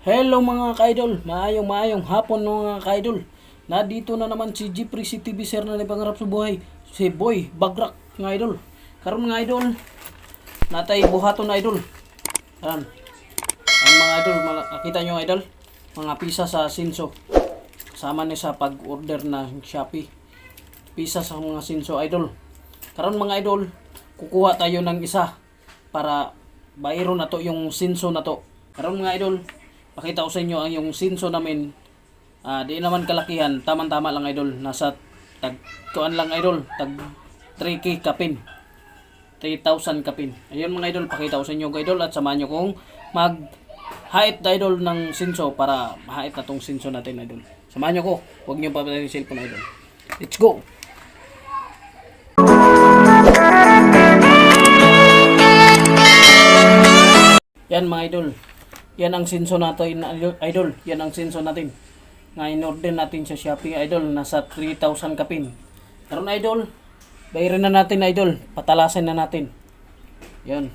Hello mga ka-idol, maayong hapon mga ka-idol. Nandito na naman si Jeffrey CTV sir na pangarap sa buhay. Si Boy Bagrak mga idol. Karon mga idol, natay buhaton na idol. Ayan. Ang mga idol, nakita nyo idol, mga pisa sa Sinso. Kasama ni sa pag-order na Shopee. Pisa sa mga Sinso idol. Karon mga idol, kukuha tayo ng isa para bayro na to yung Sinso na to. Karon mga idol, pakita ko sa inyo ang yung Sinso namin. Di naman kalakihan, tamang-tama lang idol. Nasa kuan lang idol, tag 3K kapin. 3,000 kapin. Ayun mga idol, pakita ko sa inyo idol at samahan nyo kung mag height idol ng Sinso para ma-height na tong Sinso natin idol. Samahan nyo ko, huwag nyo papatayin yung cellphone idol. Let's go! Yan mga idol. Yan ang Sinso natin idol. Yan ang Sinso natin. Nga in-order natin sa Shopee idol. Nasa 3,000 kapin. Karon idol, bayaran na natin idol. Patalasan na natin. Yan.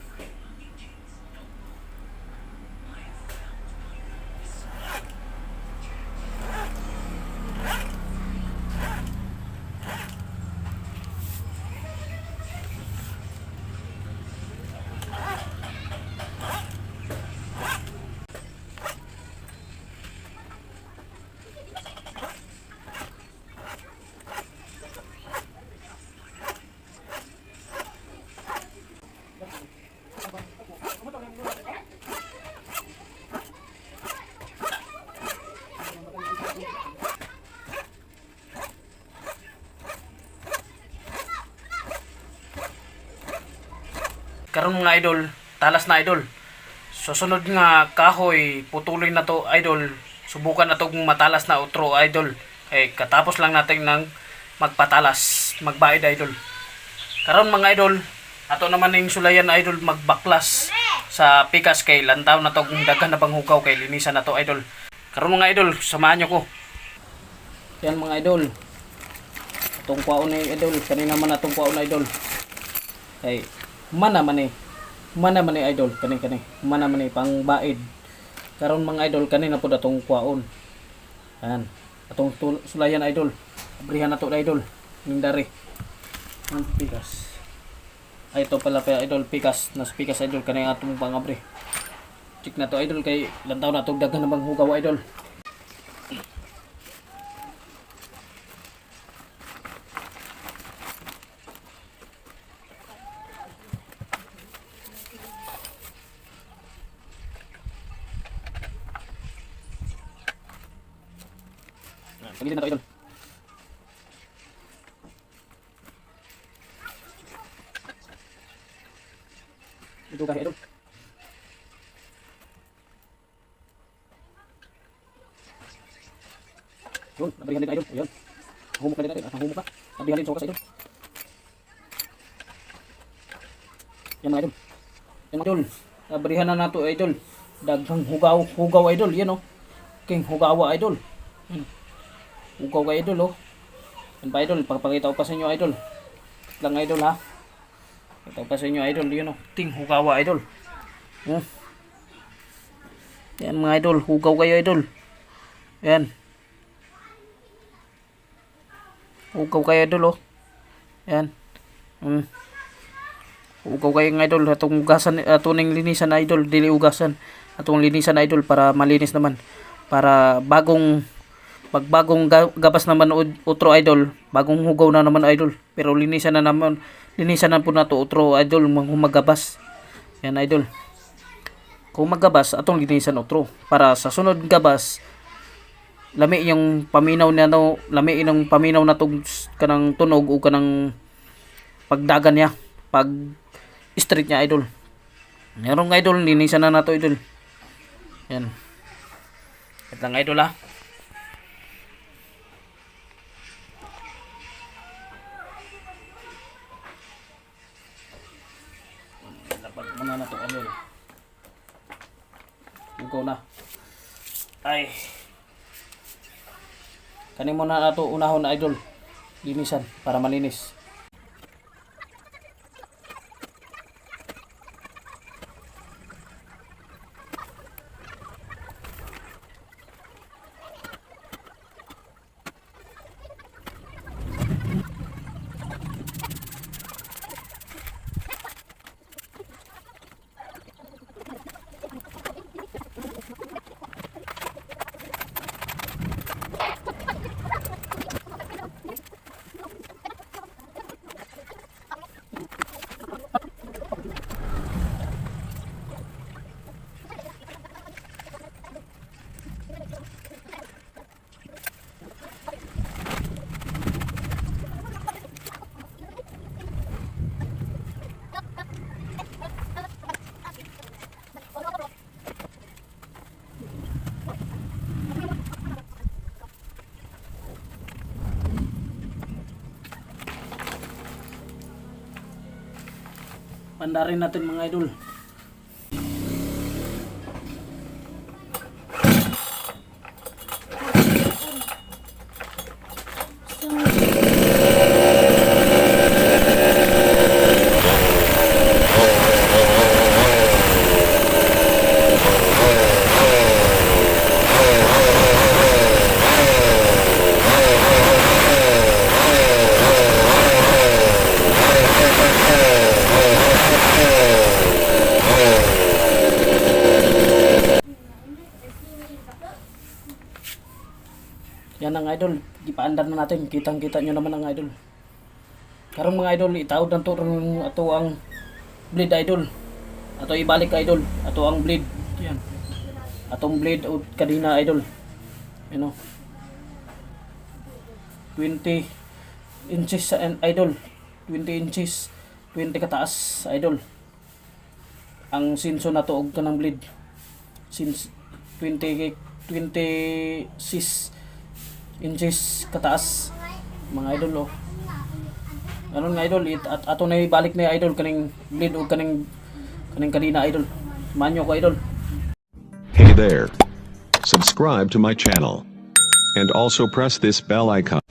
Karon mga idol, talas na idol. Susunod nga kahoy, putulin na to idol. Subukan na to kung matalas na utro idol. Katapos lang natin ng magpatalas, magbaid idol. Karon mga idol, ato naman ning sulayan idol magbaklas sa pikas kay lantaw na to kung daghan na panghugaw kay linisan na to idol. Karon mga idol, samahan nyo ko. Yan mga idol. Atong kwaon na idol, kanina man atong kwaon na idol. Mana man eh idol kani mana man eh pang baid. Karon mga idol kanina po datong kwaon. Ayan, atong sulayan idol. Abrihan na to idol ning dari ang pikas. Ito pala pa idol, pikas nas pikas idol kanay atong pangabri. Check na to idol kay lantaw na to daghan na bang hugaw idol. Pagitin na to idol. Ito kahit idol. Yun, nabarihan din idol. Ayan. Humok na din natin. Humok na. Nabarihan din sokas idol. Yan mga idol. Yan mga idol. Nabarihan na nato idol. Daghang hugaw idol. Yan o. King hugawa idol. Hugaw ka idol oh. Yan pa idol, pagpakita ko pa sa inyo idol. Lang idol ha. Pakita ko pa sa inyo idol, yun oh. Ting hugawa idol. Yan mga idol, hugaw kayo idol. Yan. Hugaw kayo idol oh. Yan. Hugaw kayo ng idol, atong ugasan, atong linisan idol, dili ugasan. Atong linisan idol para malinis naman. Para bagong gabas naman utro idol, bagong hugaw na naman idol, pero linisan na po nato utro idol magabas. Yan idol, kung magabas atong linisan utro para sa sunod gabas lami yung paminaw na no, lami inang paminaw na tong kanang tunog o kanang pagdagan niya, pag street niya idol. Meron idol, linisan na nato idol. Yan, ito lang idol ha. Muna na to idol. Go na. Ay. Kani muna na to unahon na idol. Linisan para malinis. Andarin natin mga idol. Yan ang idol, ipaandar na natin, kitang-kita nyo naman ang idol. Karong mga idol, itaod na to ato ang blade idol. Ato ibalik idol, ato ang blade. Yan. Atong blade o kadina idol. You know. 20 inches sa idol. 20 inches, 20 kataas idol. Ang sinso na to og kanang blade. Since 26 inches kataas mga idol oh. Ano nga idol at ato na ibalik na idol kaning blade o kaning kadina idol. Manyo ko idol. Hey there. Subscribe to my channel. And also press this bell icon.